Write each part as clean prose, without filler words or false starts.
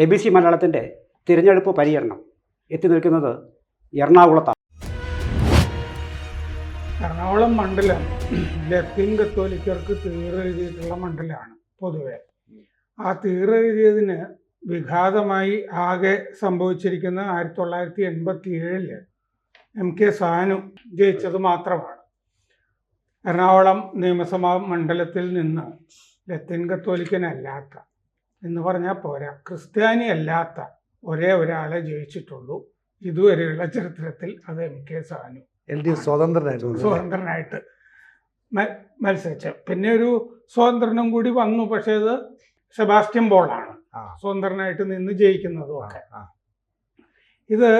ABC മലയാളത്തിൻ്റെ തിരഞ്ഞെടുപ്പ് പര്യടനം എത്തി നിൽക്കുന്നത് എറണാകുളത്താണ്. എറണാകുളം മണ്ഡലം ലത്തീൻ കത്തോലിക്കർക്ക് തീറെഴുതിയിട്ടുള്ള മണ്ഡലമാണ്. പൊതുവെ ആ തീറെഴുതിയതിന് വിഘാതമായി ആകെ സംഭവിച്ചിരിക്കുന്ന 1987 MK സാനു ജയിച്ചത് മാത്രമാണ്. എറണാകുളം നിയമസഭാ മണ്ഡലത്തിൽ നിന്ന് ലത്തീൻ കത്തോലിക്കനല്ലാത്ത എന്ന് പറഞ്ഞാൽ പോരാ, ക്രിസ്ത്യാനി അല്ലാത്ത ഒരേ ഒരാളെ ജയിച്ചിട്ടുള്ളൂ ഇതുവരെയുള്ള ചരിത്രത്തിൽ. അത് MK സാനു സ്വതന്ത്രനായിട്ട് മത്സരിച്ച. പിന്നെ ഒരു സ്വതന്ത്രനും കൂടി വന്നു, പക്ഷെ അത് സെബാസ്റ്റ്യൻ പോളാണ് സ്വതന്ത്രനായിട്ട് നിന്ന് ജയിക്കുന്നതും ഒക്കെ. ഇത്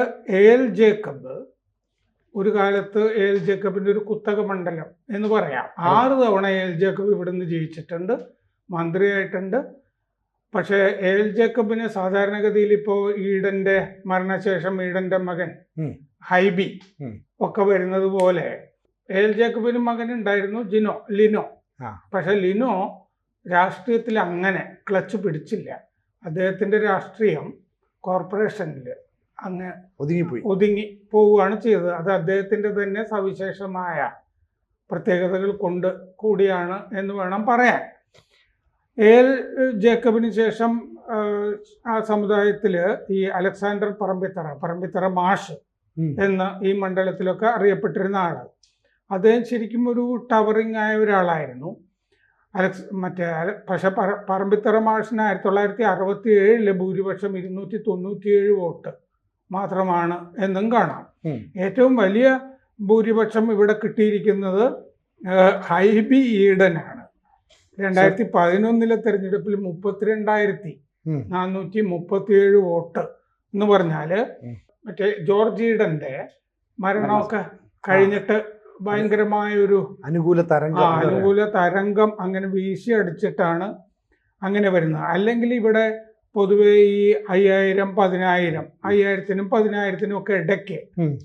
AL ജേക്കബ് ഒരു കാലത്ത് AL ജേക്കബിൻ്റെ ഒരു കുത്തക മണ്ഡലം എന്ന് പറയാം. 6 തവണ AL ജേക്കബ് ഇവിടുന്ന് ജയിച്ചിട്ടുണ്ട്, മന്ത്രിയായിട്ടുണ്ട്. പക്ഷേ AL ജേക്കബിന് സാധാരണഗതിയിൽ ഇപ്പോൾ ഈഡന്റെ മരണശേഷം ഈഡന്റെ മകൻ ഹൈബി ഒക്കെ വരുന്നത് പോലെ AL ജേക്കബിന് മകൻ ഉണ്ടായിരുന്നു, ലിനോ. പക്ഷെ ലിനോ രാഷ്ട്രീയത്തിൽ അങ്ങനെ ക്ലച്ച് പിടിച്ചില്ല. അദ്ദേഹത്തിന്റെ രാഷ്ട്രീയം കോർപ്പറേഷനിൽ അങ്ങ് ഒതുങ്ങി പോവുകയാണ് ചെയ്തത്. അത് അദ്ദേഹത്തിന്റെ തന്നെ സവിശേഷമായ പ്രത്യേകതകൾ കൊണ്ട് കൂടിയാണ് എന്ന് വേണം പറയാൻ. AL ജേക്കബിന് ശേഷം ആ സമുദായത്തിൽ ഈ അലക്സാണ്ടർ പറമ്പിത്തറ മാഷ് എന്ന ഈ മണ്ഡലത്തിലൊക്കെ അറിയപ്പെട്ടിരുന്ന ആള്. അദ്ദേഹം ശരിക്കും ഒരു ടവറിങ് ആയ ഒരാളായിരുന്നു. പക്ഷെ പറമ്പിത്തറ മാഷിന് 1967 ഭൂരിപക്ഷം 297 വോട്ട് മാത്രമാണ് എന്നും കാണാം. ഏറ്റവും വലിയ ഭൂരിപക്ഷം ഇവിടെ കിട്ടിയിരിക്കുന്നത് ഹൈബി ഈഡനാണ്. 2011 തെരഞ്ഞെടുപ്പിൽ 32,437 വോട്ട് എന്ന് പറഞ്ഞാല് മറ്റേ ജോർജ് ഈഡന്റെ മരണമൊക്കെ കഴിഞ്ഞിട്ട് ഭയങ്കരമായ ഒരു അനുകൂല തരംഗം അങ്ങനെ വീശി അടിച്ചിട്ടാണ് അങ്ങനെ വരുന്നത്. അല്ലെങ്കിൽ ഇവിടെ പൊതുവെ ഈ 5000, 10,000, 5000-നും ഒക്കെ ഇടയ്ക്ക്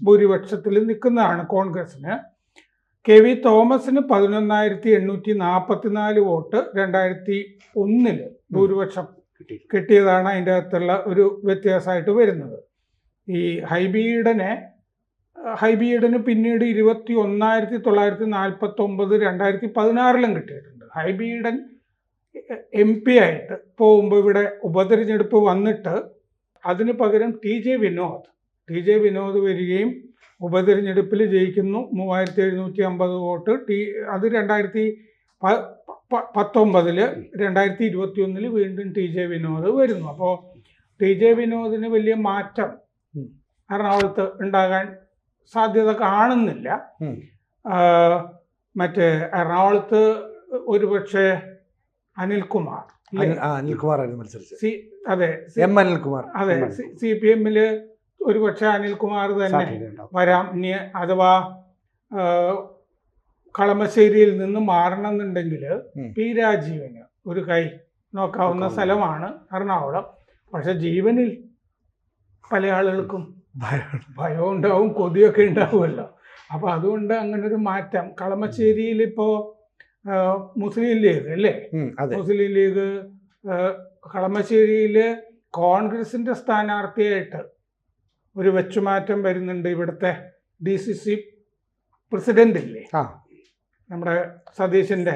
ഭൂരിപക്ഷത്തിൽ നിൽക്കുന്നതാണ് കോൺഗ്രസിന്. KV തോമസിന് 11,844 വോട്ട് 2001 ഭൂരിപക്ഷം കിട്ടിയതാണ് അതിൻ്റെ അകത്തുള്ള ഒരു വ്യത്യാസമായിട്ട് വരുന്നത്. ഈ ഹൈബിയുടെ പിന്നീട് 21,949 2016 കിട്ടിയിട്ടുണ്ട്. ഹൈബിയുടെ MP ആയിട്ട് പോകുമ്പോൾ ഇവിടെ ഉപതെരഞ്ഞെടുപ്പ് വന്നിട്ട് അതിന് പകരം TJ വിനോദ് വരികയും ഉപതെരഞ്ഞെടുപ്പിൽ ജയിക്കുന്നു. 3,750 വോട്ട്. അത് 2019 2021 വീണ്ടും TJ വിനോദ് വരുന്നു. അപ്പോൾ TJ വിനോദിന് വലിയ മാറ്റം എറണാകുളത്ത് ഉണ്ടാകാൻ സാധ്യത കാണുന്നില്ല. മറ്റേ എറണാകുളത്ത് ഒരുപക്ഷെ അനിൽകുമാർ CPM ഒരുപക്ഷെ അനിൽകുമാർ തന്നെ വരാം. അഥവാ കളമശ്ശേരിയിൽ നിന്ന് മാറണമെന്നുണ്ടെങ്കിൽ P രാജീവന് ഒരു കൈ നോക്കാവുന്ന സ്ഥലമാണ് എറണാകുളം. പക്ഷെ ജീവനിൽ പല ആളുകൾക്കും ഭയം ഉണ്ടാവും, കൊതിയൊക്കെ ഉണ്ടാവുമല്ലോ. അപ്പൊ അതുകൊണ്ട് അങ്ങനെ ഒരു മാറ്റം. കളമശ്ശേരിയിൽ ഇപ്പോ മുസ്ലിം ലീഗ് അല്ലേ, മുസ്ലിം ലീഗ് കളമശ്ശേരിയില് കോൺഗ്രസിന്റെ സ്ഥാനാർത്ഥിയായിട്ട് ഒരു വെച്ചുമാറ്റം വരുന്നുണ്ട്. ഇവിടുത്തെ DCC പ്രസിഡന്റ് ഇല്ലേ, നമ്മുടെ സതീശന്റെ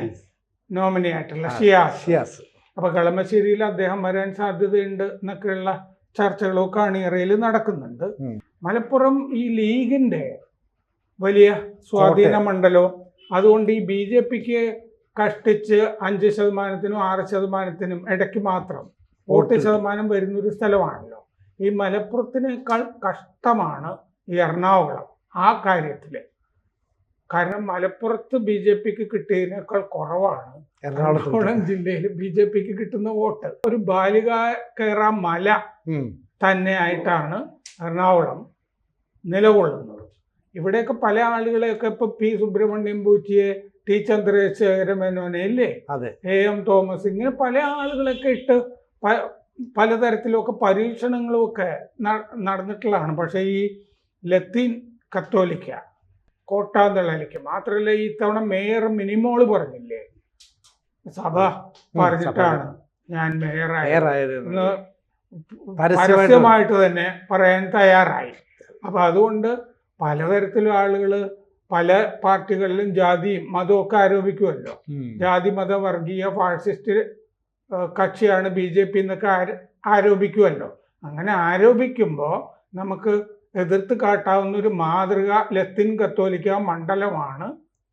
നോമിനി ആയിട്ടുള്ള ഷിയാസ്. അപ്പൊ കളമശ്ശേരിയിൽ അദ്ദേഹം വരാൻ സാധ്യതയുണ്ട് എന്നൊക്കെയുള്ള ചർച്ചകളൊക്കെ അണിയറയിൽ നടക്കുന്നുണ്ട്. മലപ്പുറം ഈ ലീഗിന്റെ വലിയ സ്വാധീന മണ്ഡലവും അതുകൊണ്ട് ഈ BJPക്ക് കഷ്ടിച്ച് 5%-നും 6%-നും ഇടയ്ക്ക് മാത്രം വോട്ട് ശതമാനം വരുന്നൊരു സ്ഥലമാണല്ലോ. ഈ മലപ്പുറത്തിനേക്കാൾ കഷ്ടമാണ് ഈ എറണാകുളം ആ കാര്യത്തില്. കാരണം മലപ്പുറത്ത് BJPക്ക് കിട്ടിയതിനേക്കാൾ കുറവാണ് എറണാകുളം ജില്ലയിൽ BJPക്ക് കിട്ടുന്ന വോട്ട്. ഒരു ബാലിക കയറാൻ മല തന്നെ ആയിട്ടാണ് എറണാകുളം നിലകൊള്ളുന്നത്. ഇവിടെയൊക്കെ പല ആളുകളെയൊക്കെ ഇപ്പൊ P സുബ്രഹ്മണ്യം പൂറ്റിയെ, T ചന്ദ്രശേഖര മേനോനെ ഇല്ലേ, AM തോമസ്, ഇങ്ങനെ പല ആളുകളൊക്കെ ഇട്ട് പലതരത്തിലൊക്കെ പരീക്ഷണങ്ങളും ഒക്കെ നടന്നിട്ടുള്ളതാണ്. പക്ഷെ ഈ ലത്തീൻ കത്തോലിക്ക കോട്ടാന്തളലിക്ക് മാത്രമല്ല, ഈ തവണ മേയർ മിനിമോള് പറഞ്ഞില്ലേ, സഭ പറഞ്ഞിട്ടാണ് ഞാൻ മേയറായത് എന്ന് പരസ്യമായിട്ട് തന്നെ പറയാൻ തയ്യാറായി. അപ്പം അതുകൊണ്ട് പലതരത്തിലും ആളുകൾ പല പാർട്ടികളിലും ജാതിയും മതവും ഒക്കെ ആരോപിക്കുമല്ലോ. ജാതി മത വർഗീയ ഫാഷിസ്റ്റ് കക്ഷിയാണ് BJP എന്നൊക്കെ ആരോപിക്കുമല്ലോ. അങ്ങനെ ആരോപിക്കുമ്പോൾ നമുക്ക് എതിർത്ത് കാട്ടാവുന്ന ഒരു മാതൃക ലത്തീൻ കത്തോലിക്ക മണ്ഡലമാണ്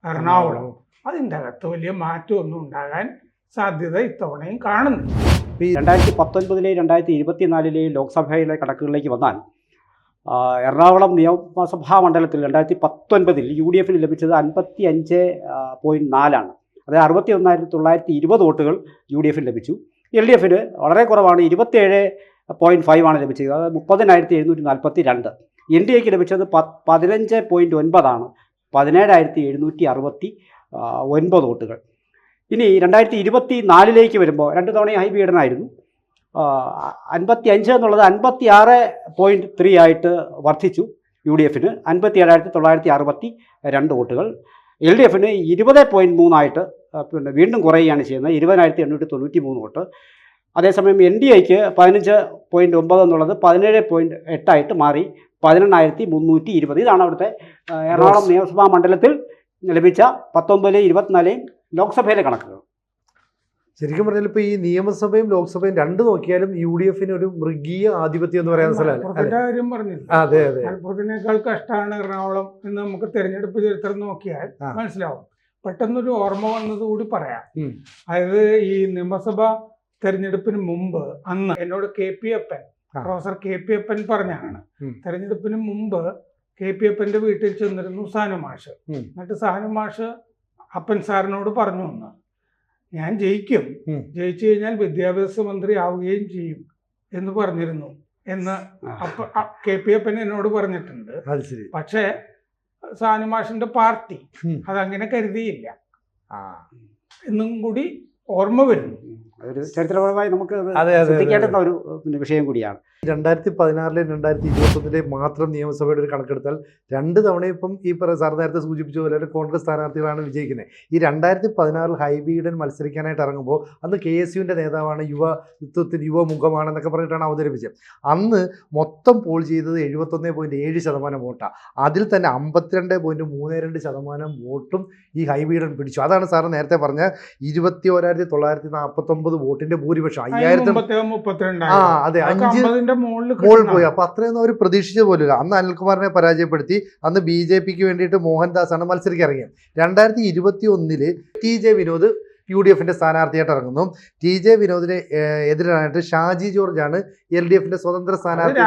എറണാകുളം. അതിൻ്റെ അകത്ത് വലിയ മാറ്റമൊന്നും ഉണ്ടാകാൻ സാധ്യത ഇത്തവണയും കാണുന്നു. 2019 2024 ലോക്സഭയിലെ കണക്കുകളിലേക്ക് വന്നാൽ എറണാകുളം നിയമസഭാ മണ്ഡലത്തിൽ 2019 UDF ലഭിച്ചത് 55.4 അതായത് 61,920 വോട്ടുകൾ UDF ലഭിച്ചു. LDF വളരെ കുറവാണ്, 27.5 ലഭിച്ചത്, അതായത് 30,742. NDAക്ക് ലഭിച്ചത് 15.9 17,769 വോട്ടുകൾ. ഇനി 2024 വരുമ്പോൾ 2 തവണയും ഹൈ ബീഡനായിരുന്നു. 55 എന്നുള്ളത് 56.3 ആയിട്ട് വർദ്ധിച്ചു. UDF 57,962 വോട്ടുകൾ. LDF 20.3 ആയിട്ട് പിന്നെ വീണ്ടും കുറയുകയാണ് ചെയ്യുന്നത്, 20,893 വോട്ട്. അതേസമയം NDAക്ക് 15.9 എന്നുള്ളത് 17.8 ആയിട്ട് മാറി, 18,320. ഇതാണ് അവിടുത്തെ എറണാകുളം നിയമസഭാ മണ്ഡലത്തിൽ ലഭിച്ച 19, 24 ലോക്സഭയിലെ കണക്കുകൾ. ശരിക്കും പറഞ്ഞാൽ ഇപ്പോൾ ഈ നിയമസഭയും ലോക്സഭയും രണ്ട് നോക്കിയാലും UDF ഒരു മൃഗീയ ആധിപത്യം എന്ന് പറയാൻ കാര്യം പറഞ്ഞില്ല. അതെ അതെ, മലപ്പുറത്തിനേക്കാൾ കഷ്ടമാണ് എറണാകുളം എന്ന് നമുക്ക് തെരഞ്ഞെടുപ്പ് ചരിത്രം നോക്കിയാൽ മനസ്സിലാവും. പെട്ടെന്നൊരു ഓർമ്മ വന്നതുകൂടി പറയാം. അതായത് ഈ നിയമസഭ തെരഞ്ഞെടുപ്പിന് മുമ്പ് അന്ന് എന്നോട് പ്രൊഫസർ KP അപ്പൻ പറഞ്ഞാണ്, തെരഞ്ഞെടുപ്പിന് മുമ്പ് KP അപ്പൻ്റെ വീട്ടിൽ ചെന്നിരുന്നു സാനുമാഷ്. എന്നിട്ട് സാനുമാഷ് അപ്പൻ സാറിനോട് പറഞ്ഞു എന്ന്, ഞാൻ ജയിക്കും, ജയിച്ചു കഴിഞ്ഞാൽ വിദ്യാഭ്യാസ മന്ത്രി ആവുകയും ചെയ്യും എന്ന് പറഞ്ഞിരുന്നു എന്ന് KP അപ്പൻ എന്നോട് പറഞ്ഞിട്ടുണ്ട്. പക്ഷേ സാനുമാഷിന്റെ പാർട്ടി അതങ്ങനെ കരുതിയില്ല എന്നും കൂടി ഓർമ്മ വരുന്നു. അതൊരു ചരിത്രപരമായി നമുക്ക് ശ്രദ്ധിക്കേണ്ടുന്ന ഒരു വിഷയം കൂടിയാണ്. 2016 2021 മാത്രം നിയമസഭയുടെ ഒരു കണക്കെടുത്താൽ 2 തവണ ഇപ്പം ഈ സാർ നേരത്തെ സൂചിപ്പിച്ച പോലെ കോൺഗ്രസ് സ്ഥാനാർത്ഥികളാണ് വിജയിക്കുന്നത്. ഈ 2016 ഹൈബീഡൻ മത്സരിക്കാനായിട്ട് ഇറങ്ങുമ്പോൾ അന്ന് KSUവിൻ്റെ നേതാവാണ്, യുവമുഖമാണെന്നൊക്കെ പറഞ്ഞിട്ടാണ് അവതരിപ്പിച്ചത്. അന്ന് മൊത്തം പോൾ ചെയ്തത് 71.7% വോട്ടാണ്. അതിൽ തന്നെ 52.32% വോട്ടും ഈ ഹൈബീഡൻ പിടിച്ചു. അതാണ് സാറ് നേരത്തെ പറഞ്ഞ 21,949 വോട്ടിന്റെ ഭൂരിപക്ഷം. 5,000 അതെ, 5 മുകളിൽ പോയി. അപ്പൊ അത്രയൊന്നും അവർ പ്രതീക്ഷിച്ച പോലില്ല. അന്ന് അനിൽകുമാറിനെ പരാജയപ്പെടുത്തി അന്ന് BJPക്ക് വേണ്ടിയിട്ട് മോഹൻദാസാണ് മത്സരിക്കാൻ. 2021 TJ വിനോദ് UDFന്റെ സ്ഥാനാർത്ഥിയായിട്ട് ഇറങ്ങുന്നു. TJ വിനോദിന് എതിരായിട്ട് ഷാജി ജോർജാണ് LDFന്റെ സ്വതന്ത്ര സ്ഥാനാർത്ഥി.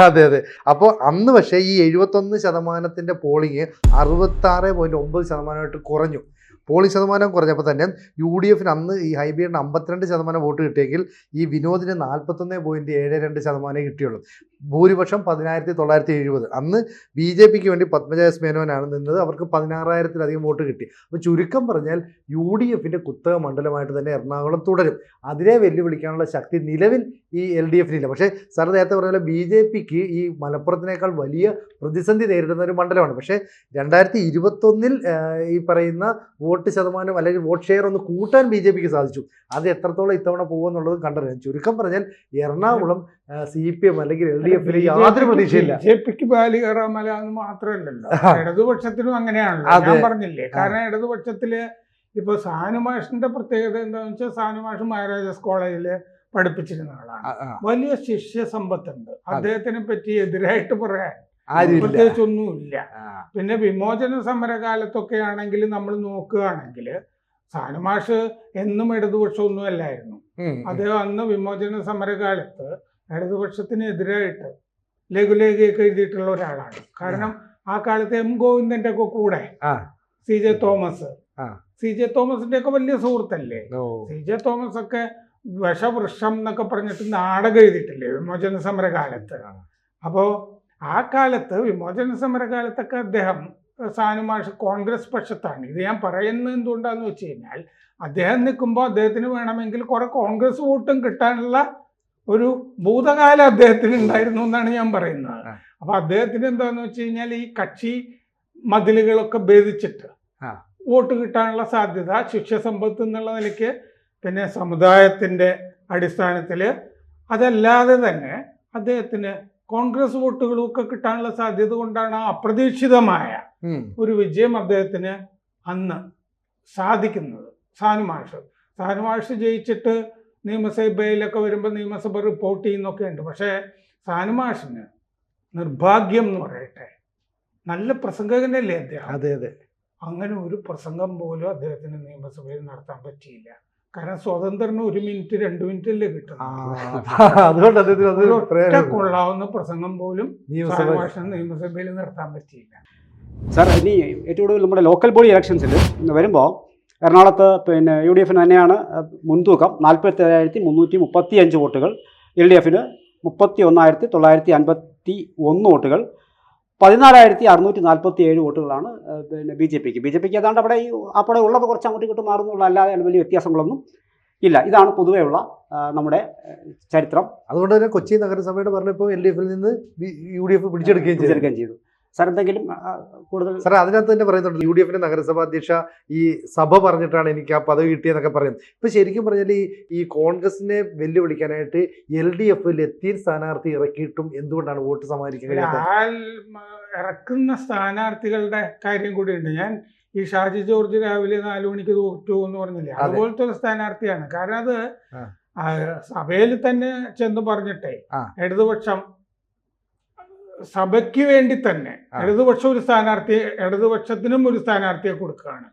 അതെ അതെ. അപ്പോൾ അന്ന് പക്ഷേ ഈ 71% പോളിംഗ് 66.9% കുറഞ്ഞു. പോളിംഗ് ശതമാനം കുറഞ്ഞപ്പോൾ തന്നെ UDF അന്ന് ഈ ഹൈബീഡിന് 52% വോട്ട് കിട്ടിയെങ്കിൽ ഈ വിനോദിന് 41.72% കിട്ടിയുള്ളൂ. ഭൂരിപക്ഷം 10,970. അന്ന് BJPക്ക് വേണ്ടി പത്മജ എസ് മേനോനാണ് നിന്നത്. അവർക്ക് 16,000-ലധികം വോട്ട് കിട്ടി. അപ്പോൾ ചുരുക്കം പറഞ്ഞാൽ UDFന്റെ കുത്തക മണ്ഡലമായിട്ട് തന്നെ എറണാകുളം തുടരും. അതിനെ വെല്ലുവിളിക്കാനുള്ള ശക്തി നിലവിൽ ഈ LDFനില്ല. പക്ഷേ സാർ നേരത്തെ പറഞ്ഞ പോലെ BJPക്ക് ഈ മലപ്പുറത്തിനേക്കാൾ വലിയ പ്രതിസന്ധി നേരിടുന്ന ഒരു മണ്ഡലമാണ്. പക്ഷേ 2021 ഈ പറയുന്ന വോട്ട് ശതമാനം അല്ലെങ്കിൽ വോട്ട് ഷെയർ ഒന്ന് കൂട്ടാൻ BJPക്ക് സാധിച്ചു. അത് എത്രത്തോളം ഇത്തവണ പോകുമെന്നുള്ളത് കണ്ടറിയാം. ചുരുക്കം പറഞ്ഞാൽ എറണാകുളം CPM അല്ലെങ്കിൽ LDFിൽ യാതൊരു പ്രതീക്ഷയില്ല. BJPക്ക് ബാലി കയറാമല എന്ന് മാത്രമല്ലല്ലോ, ഇടതുപക്ഷത്തിനും അങ്ങനെയാണല്ലോ. ഞാൻ പറഞ്ഞില്ലേ, കാരണം ഇടതുപക്ഷത്തില് ഇപ്പൊ സാനുമാഷിന്റെ പ്രത്യേകത എന്താണെന്ന് വെച്ചാൽ, സാനുമാഷ് മഹാരാജാസ് കോളേജില് പഠിപ്പിച്ചിരുന്ന ആളാണ്. വലിയ ശിഷ്യ സമ്പത്തുണ്ട്. അദ്ദേഹത്തിനെ പറ്റി എതിരായിട്ട് പറയാൻ പ്രത്യേകിച്ചൊന്നുമില്ല. പിന്നെ വിമോചന സമരകാലത്തൊക്കെ ആണെങ്കിൽ നമ്മൾ നോക്കുകയാണെങ്കിൽ സാനുമാഷ് എന്നും ഇടതുപക്ഷമൊന്നും അല്ലായിരുന്നു. അദ്ദേഹം അന്ന് വിമോചന സമരകാലത്ത് ഇടതുപക്ഷത്തിന് എതിരായിട്ട് ലഘുലേഖയൊക്കെ എഴുതിയിട്ടുള്ള ഒരാളാണ്. കാരണം ആ കാലത്ത് M. ഗോവിന്ദന്റെ ഒക്കെ കൂടെ CJ തോമസിന്റെ ഒക്കെ വലിയ സുഹൃത്തല്ലേ. CJ തോമസ് ഒക്കെ വിഷവൃക്ഷം എന്നൊക്കെ പറഞ്ഞിട്ട് നാടകം എഴുതിയിട്ടില്ലേ വിമോചന സമരകാലത്ത്. അപ്പോൾ ആ കാലത്ത് വിമോചന സമരകാലത്തൊക്കെ അദ്ദേഹം സാനുമാഷ് കോൺഗ്രസ് പക്ഷത്താണ്. ഇത് ഞാൻ പറയുന്നത് എന്തുകൊണ്ടാന്ന് വെച്ച് കഴിഞ്ഞാൽ, അദ്ദേഹം നിൽക്കുമ്പോൾ അദ്ദേഹത്തിന് വേണമെങ്കിൽ കുറെ കോൺഗ്രസ് വോട്ടും കിട്ടാനുള്ള ഒരു ഭൂതകാലം അദ്ദേഹത്തിന് ഉണ്ടായിരുന്നു എന്നാണ് ഞാൻ പറയുന്നത്. അപ്പൊ അദ്ദേഹത്തിന് എന്താന്ന് വെച്ച് കഴിഞ്ഞാൽ ഈ കക്ഷി മതിലുകളൊക്കെ ഭേദിച്ചിട്ട് വോട്ട് കിട്ടാനുള്ള സാധ്യത ശിക്ഷ സമ്പത്ത് എന്നുള്ള നിലയ്ക്ക്, പിന്നെ സമുദായത്തിന്റെ അടിസ്ഥാനത്തിൽ. അതല്ലാതെ തന്നെ അദ്ദേഹത്തിന് കോൺഗ്രസ് വോട്ടുകളൊക്കെ കിട്ടാനുള്ള സാധ്യത കൊണ്ടാണ് ആ അപ്രതീക്ഷിതമായ ഒരു വിജയം അദ്ദേഹത്തിന് അന്ന് സാധിക്കുന്നത്. സാനുമാഷ് ജയിച്ചിട്ട് നിയമസഭയിലൊക്കെ വരുമ്പോൾ നിയമസഭ റിപ്പോർട്ട് ചെയ്യുന്നൊക്കെ ഉണ്ട്. പക്ഷേ സാനുമാഷിന് നിർഭാഗ്യം എന്ന് പറയട്ടെ, നല്ല പ്രസംഗകനല്ലേ അദ്ദേഹം. അതെ അതെ. അങ്ങനെ ഒരു പ്രസംഗം പോലും അദ്ദേഹത്തിന് നിയമസഭയിൽ നടത്താൻ പറ്റിയില്ല. കാരണം സ്വതന്ത്രന് 1 മിനിറ്റ് 2 മിനിറ്റല്ലേ കിട്ടുന്നത്. അതുകൊണ്ട് അദ്ദേഹത്തിന് ഒറ്റ കൊള്ളാവുന്ന പ്രസംഗം പോലും സാനുമാഷിന് നിയമസഭയിൽ നടത്താൻ പറ്റിയില്ല. സാർ, ഇനി ഏറ്റവും കൂടുതൽ നമ്മുടെ ലോക്കൽ ബോഡി ഇലക്ഷൻസിൽ വരുമ്പോൾ എറണാകുളത്ത് പിന്നെ UDF തന്നെയാണ് മുൻതൂക്കം. 47,335 വോട്ടുകൾ. LDF 31,951 വോട്ടുകൾ. 14,647 വോട്ടുകളാണ് പിന്നെ BJP ഏതാണ്ട് അവിടെ അവിടെ ഉള്ളത് കുറച്ച് അങ്ങോട്ടും ഇങ്ങോട്ടും മാറുന്നുള്ള, അല്ലാതെ വലിയ വ്യത്യാസങ്ങളൊന്നും ഇല്ല. ഇതാണ് പൊതുവെയുള്ള നമ്മുടെ ചരിത്രം. അതുകൊണ്ട് തന്നെ കൊച്ചി നഗരസഭയുടെ പറഞ്ഞപ്പോൾ LDF നിന്ന് UDF പിടിച്ചെടുക്കുകയും ചെയ്തു. സാർ, എന്തെങ്കിലും കൂടുതൽ? സാർ, അതിനകത്ത് തന്നെ പറയുന്നുണ്ട് UDF നഗരസഭാ അധ്യക്ഷ ഈ സഭ പറഞ്ഞിട്ടാണ് എനിക്ക് ആ പദവി കിട്ടിയെന്നൊക്കെ പറയുന്നത്. ഇപ്പം ശരിക്കും പറഞ്ഞാൽ ഈ കോൺഗ്രസിനെ വെല്ലുവിളിക്കാനായിട്ട് LDF ലത്തീൻ സ്ഥാനാർത്ഥി ഇറക്കിയിട്ടും എന്തുകൊണ്ടാണ് വോട്ട് സമാഹരിക്കാൻ കഴിയാത്തത്? ഇറക്കുന്ന സ്ഥാനാർത്ഥികളുടെ കാര്യം കൂടിയുണ്ട്. ഞാൻ ഈ ഷാജി ജോർജ് രാവിലെ 4 മണിക്ക് തോറ്റു എന്ന് പറഞ്ഞില്ലേ, അതുപോലത്തെ ഒരു സ്ഥാനാർത്ഥിയാണ്. കാരണം അത് സഭയിൽ തന്നെ ചെന്ന് പറഞ്ഞിട്ടേ ഇടതുപക്ഷം സഭയ്ക്ക് വേണ്ടി തന്നെ ഇടതുപക്ഷം ഇടതുപക്ഷത്തിനും ഒരു സ്ഥാനാർത്ഥിയെ കൊടുക്കുകയാണ്.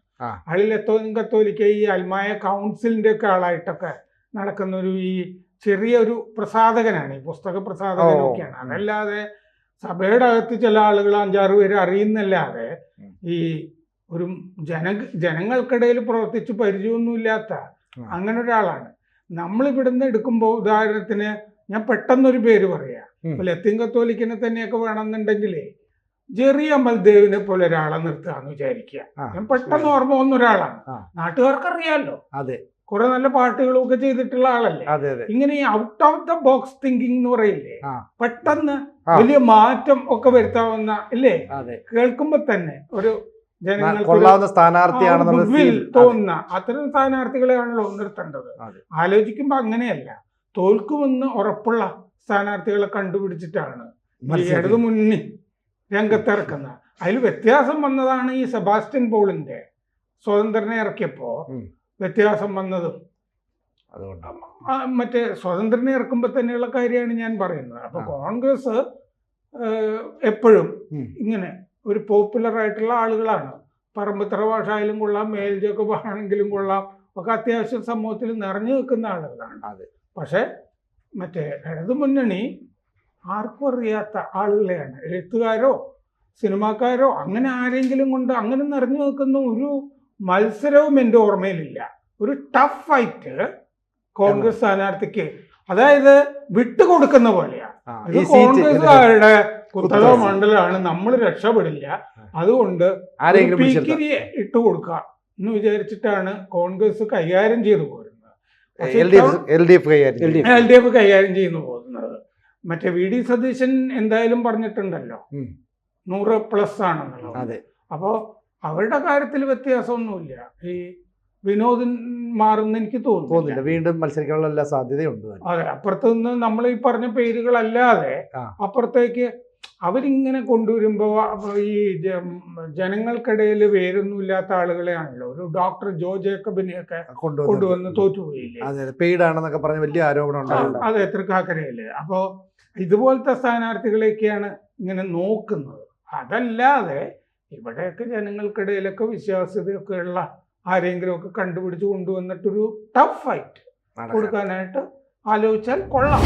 അതിൽ കത്തോലിക്ക ഈ അൽമായ കൗൺസിലിന്റെ ഒക്കെ ആളായിട്ടൊക്കെ നടക്കുന്ന ഈ ചെറിയൊരു പ്രസാധകനാണ്, ഈ പുസ്തക പ്രസാധകനൊക്കെയാണ്. അതല്ലാതെ സഭയുടെ അകത്ത് ചില ആളുകൾ 5-6 പേര് അറിയുന്നല്ലാതെ ഈ ഒരു ജനങ്ങൾക്കിടയിൽ പ്രവർത്തിച്ച് പരിചയമൊന്നുമില്ലാത്ത അങ്ങനെ ഒരാളാണ്. നമ്മളിവിടുന്ന് എടുക്കുമ്പോൾ ഉദാഹരണത്തിന് ഞാൻ പെട്ടെന്നൊരു പേര് പറയാം. ലത്തീൻ കത്തോലിക്കിനെ തന്നെയൊക്കെ വേണമെന്നുണ്ടെങ്കിലേ ജെറി അമൽദേവിനെ പോലെ ഒരാളെ നിർത്തുകയെന്ന് വിചാരിക്കുക. ഞാൻ പെട്ടെന്ന് ഓർമ്മ വന്ന ഒരാളാണ്. നാട്ടുകാർക്ക് അറിയാമല്ലോ, കുറെ നല്ല പാട്ടുകളൊക്കെ ചെയ്തിട്ടുള്ള ആളല്ലേ. ഇങ്ങനെ out of the box thinking എന്ന് പറയില്ലേ, പെട്ടെന്ന് വലിയ മാറ്റം ഒക്കെ വരുത്താവുന്ന ഇല്ലേ, കേൾക്കുമ്പോ തന്നെ ഒരു ജനങ്ങൾക്ക് തോന്നുന്ന അത്തരം സ്ഥാനാർത്ഥികളെയാണല്ലോ നിർത്തേണ്ടത്. ആലോചിക്കുമ്പോ അങ്ങനെയല്ല, തോൽക്കുമെന്ന് ഉറപ്പുള്ള സ്ഥാനാർത്ഥികളെ കണ്ടുപിടിച്ചിട്ടാണ് ഈ ഇടതു മുന്നണി രംഗത്തിറക്കുന്നത്. അതിൽ വ്യത്യാസം വന്നതാണ് ഈ സെബാസ്റ്റ്യൻ പോളിന്റെ സ്വതന്ത്രനെ ഇറക്കിയപ്പോ വ്യത്യാസം വന്നതും. മറ്റേ സ്വതന്ത്രനെ ഇറക്കുമ്പോൾ തന്നെയുള്ള കാര്യമാണ് ഞാൻ പറയുന്നത്. അപ്പൊ കോൺഗ്രസ് എപ്പോഴും ഇങ്ങനെ ഒരു പോപ്പുലർ ആയിട്ടുള്ള ആളുകളാണ്. പറമ്പിത്തറ ഭാഷയിലും കൊള്ളാം, മേൽ ജേക്കബ് ആണെങ്കിലും കൊള്ളാം, ഒക്കെ അത്യാവശ്യം സമൂഹത്തിൽ നിറഞ്ഞു നിൽക്കുന്ന ആളുകളാണ്. പക്ഷെ മറ്റേ ഇടതു മുന്നണി ആർക്കും അറിയാത്ത ആളുകളെയാണ്. എഴുത്തുകാരോ സിനിമാക്കാരോ അങ്ങനെ ആരെങ്കിലും കൊണ്ട് അങ്ങനെ നിറഞ്ഞു നിൽക്കുന്ന ഒരു മത്സരവും എൻ്റെ ഓർമ്മയിലില്ല. ഒരു ടഫ് ഫൈറ്റ് കോൺഗ്രസ് സ്ഥാനാർത്ഥിക്ക്, അതായത് വിട്ടുകൊടുക്കുന്ന പോലെയാണ്. കോൺഗ്രസുകാരുടെ കുത്തക മണ്ഡലമാണ്, നമ്മൾ രക്ഷപ്പെടില്ല, അതുകൊണ്ട് പീക്കിരിയെ ഇട്ട് കൊടുക്കുക എന്ന് വിചാരിച്ചിട്ടാണ് കോൺഗ്രസ് കൈകാര്യം ചെയ്തു പോരുന്നത്. LDF കൈകാര്യം ചെയ്യുന്നു പോകുന്നത്. മറ്റേ VD സതീശൻ എന്തായാലും പറഞ്ഞിട്ടുണ്ടല്ലോ 100+ ആണെന്നുള്ളത്. അപ്പോൾ അവരുടെ കാര്യത്തിൽ വ്യത്യാസമൊന്നുമില്ല. ഈ വിനോദ് മാറുന്ന എനിക്ക് തോന്നുന്നില്ല. വീണ്ടും മത്സരിക്കാനുള്ള എല്ലാ സാധ്യതയുണ്ട്. അതെ, അപ്പുറത്ത് നിന്ന് നമ്മൾ ഈ പറഞ്ഞ പേരുകളല്ലാതെ അപ്പുറത്തേക്ക് അവരിങ്ങനെ കൊണ്ടുവരുമ്പോൾ ഈ ജനങ്ങൾക്കിടയിൽ വേരൊന്നുമില്ലാത്ത ആളുകളെയാണല്ലോ. ഒരു ഡോക്ടർ ജോ ജേക്കബിനെയൊക്കെ കൊണ്ടുവന്ന് തോറ്റുപോയില്ലേ, പെയ്ഡാണെന്നൊക്കെ പറഞ്ഞ വലിയ ആരോപണം. അതെ, തൃക്കാക്കരയില്. അപ്പോൾ ഇതുപോലത്തെ സ്ഥാനാർത്ഥികളെയൊക്കെയാണ് ഇങ്ങനെ നോക്കുന്നത്. അതല്ലാതെ ഇവിടെയൊക്കെ ജനങ്ങൾക്കിടയിലൊക്കെ വിശ്വാസ്യതയൊക്കെ ഉള്ള ആരെങ്കിലും ഒക്കെ കണ്ടുപിടിച്ച് കൊണ്ടുവന്നിട്ടൊരു ടഫ് ഫൈറ്റ് കൊടുക്കാനായിട്ട് ആലോചിച്ചാൽ കൊള്ളാം.